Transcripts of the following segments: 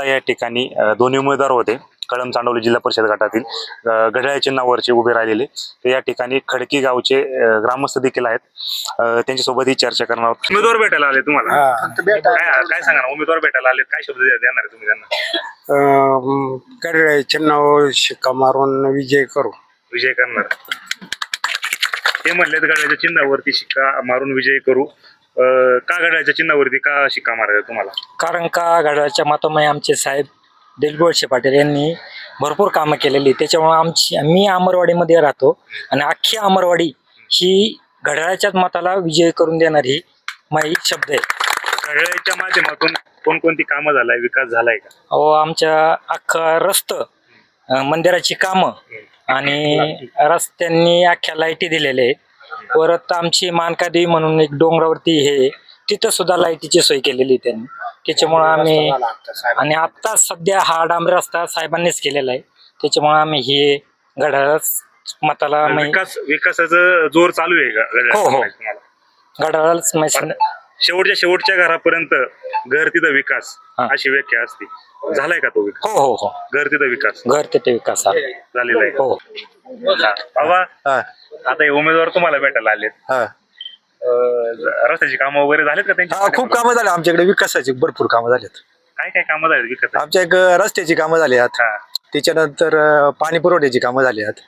या ठिकाणी दोन्ही उमेदवार होते. कळंब चांडवली जिल्हा परिषद गटातील घड्याळ चिन्हावरचे उभे राहिलेले ते या ठिकाणी खडकी गावचे ग्रामस्थ देखील आहेत. त्यांच्यासोबत ही चर्चा करणार आहोत. उमेदवार भेटायला आले तुम्हाला, काय सांगा? उमेदवार भेटायला आले, काय शब्द देणार तुम्ही त्यांना? घड्याळ चिन्हावर शिक्का मारून विजय करू. विजय करणार ते म्हणले, घड्याळ्याच्या चिन्हावरती शिक्का मारून विजय करू. का घड्याळ्याच्या चिन्हावरती का शिक्का मारायचा तुम्हाला? कारण का घड्याळाच्या मातोमाई आमचे साहेब दिलीप पाटील यांनी भरपूर कामं केलेली, त्याच्यामुळे मी अमरवाडीमध्ये राहतो आणि अख्खी अमरवाडी ही घड्याळाच्याच मताला विजय करून देणारी माझी शब्द आहे. घड्याळ्याच्या माध्यमातून कोणकोणती कामं झालाय, विकास झालाय का? अहो, आमच्या अख्खा मंदिराची कामं आणि रस्त्यांनी अख्ख्या लाईटी दिलेल्या आहेत. परत आमची मानकादेवी म्हणून एक डोंगरावरती हे तिथं सुद्धा लाईटीची सोय केलेली त्यांनी, त्याच्यामुळे आम्ही आणि आता सध्या हा डांबरी रस्ता साहेबांनीच केलेला आहे, त्याच्यामुळे आम्ही हे घड्याळच मताला विकासाचं जोर चालू आहे का? हो, घड्याळच शेवटच्या घरापर्यंत घर तिथं विकास अशी व्याख्या असते. झालाय का तो विकास? हो, घर तिथं विकास, घर तिथे विकास झालेला आहे. हो बाबा, आता हे उमेदवार तुम्हाला भेटायला आलेत, रस्त्याची कामं वगैरे झालेत का त्यांची? खूप कामं झाले आमच्याकडे, विकासाची भरपूर कामं झालेत. काय काय कामं झालीत विकास? आमच्या एक रस्त्याची कामं झाली आहेत, त्याच्यानंतर पाणी पुरवठ्याची कामं झाली आहेत,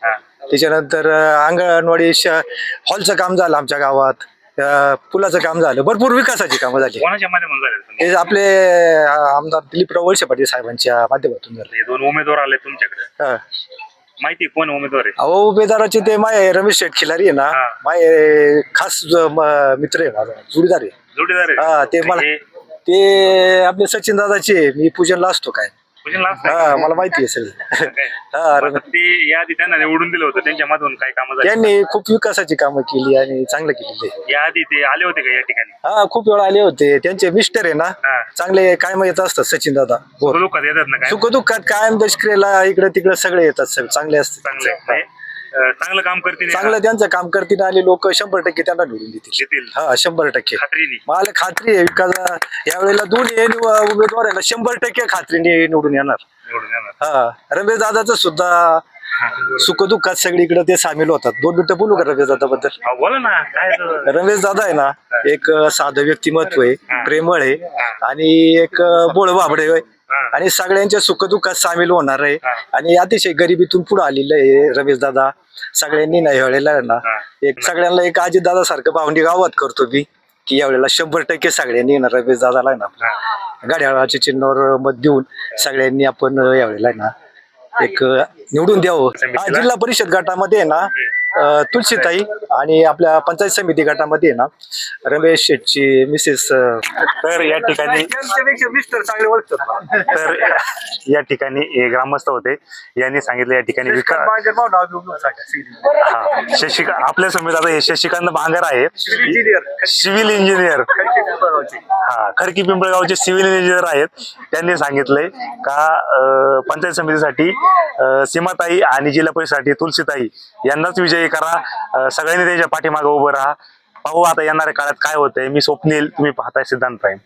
त्याच्यानंतर अंगणवाडी हॉलचं काम झालं आमच्या गावात, पुलाचं काम झालं, भरपूर विकासाची कामं झाली. कोणाच्या माध्यमातून झाले? हे आपले आमदार दिलीपराव वळसे पाटील साहेबांच्या माध्यमातून झाले. दोन उमेदवार आले तुमच्याकडे, माहिती कोण उमेदवार आहे? अहो, उमेदवाराचे ते माय रमेश शेठ खिलारी आहे ना, माय खास मित्र आहे माझा, जोडीदार आहे. ते मला ते आपले सचिन दादाचे, मी पूजनला असतो काय. मला माहिती आहे सगळं. ते याआधी त्यांना निवडून दिलं होतं, त्यांच्या मधून काय कामं झाली? त्यांनी खूप विकासाची कामं केली आणि चांगलं केलेली. याआधी ते आले होते का या ठिकाणी? खूप वेळा आले होते. त्यांचे मिस्टर आहे ना, चांगले कायम येत असतात सचिन दादा. सुखदुःखात येतात ना? काय सुखदुःखात कायम दशक्रियेला इकडे तिकडे सगळे येतात, चांगले असतात. चांगलं काम करतील, चांगलं त्यांचं काम करतील आणि लोक 100% त्यांना निवडून देतील. 100% मला खात्री आहे. विकास यावेळेला दोन्ही उमेदवार आहे ना, 100% खात्रीने निवडून येणार. रमेश दादाचं सुद्धा सुखदुःखात सगळीकडे ते सामील होतात. 2 मिनिटं बोलू का रमेश दादा बद्दल? बोला ना. काय रमेश दादा आहे ना, एक साधं व्यक्तिमत्व आहे, प्रेमळ आहे आणि एक बोळ बाबडे आहे आणि सगळ्यांच्या सुखदुःखात सामील होणार आहे आणि अतिशय गरिबीतून पुढे आलेलं आहे रमेश दादा. सगळ्यांनी नाही वेळेला ना, एक सगळ्यांना एक अजितदादा सारखं भावंडी गावात करतो मी की यावेळेला 100% सगळ्यांनी येणार रमेश दादाला ना, घड्याळाच्या चिन्हावर मत देऊन सगळ्यांनी आपण यावेळेला ना एक निवडून द्यावं. जिल्हा परिषद गटामध्ये आहे ना तुलसीताई आणि आपल्या पंचायत समिती गटामध्ये आहे ना रमेश शेठची मिसेस. तर या ठिकाणी मिस्टर चांगले ओळखतात. तर या ठिकाणी हे ग्रामस्थ होते, यांनी सांगितलं या ठिकाणी विकास. आपल्या समितीत आता हे शशिकांत भांगर आहे, सिव्हिल इंजिनियर. खडकी पिंपळगावचे सिव्हिल इंजिनियर आहेत. त्यांनी सांगितलंय का पंचायत समितीसाठी सीमाताई आणि जिल्हा परिषदेसाठी तुलसीताई यांनाच विजयी करा. सगळ्यांनी त्याच्या पाठीमागे उभं राहा. पाहू आता येणाऱ्या काळात काय होतंय. मी स्वप्नील, तुम्ही पाहताय सिद्धांत प्राईम.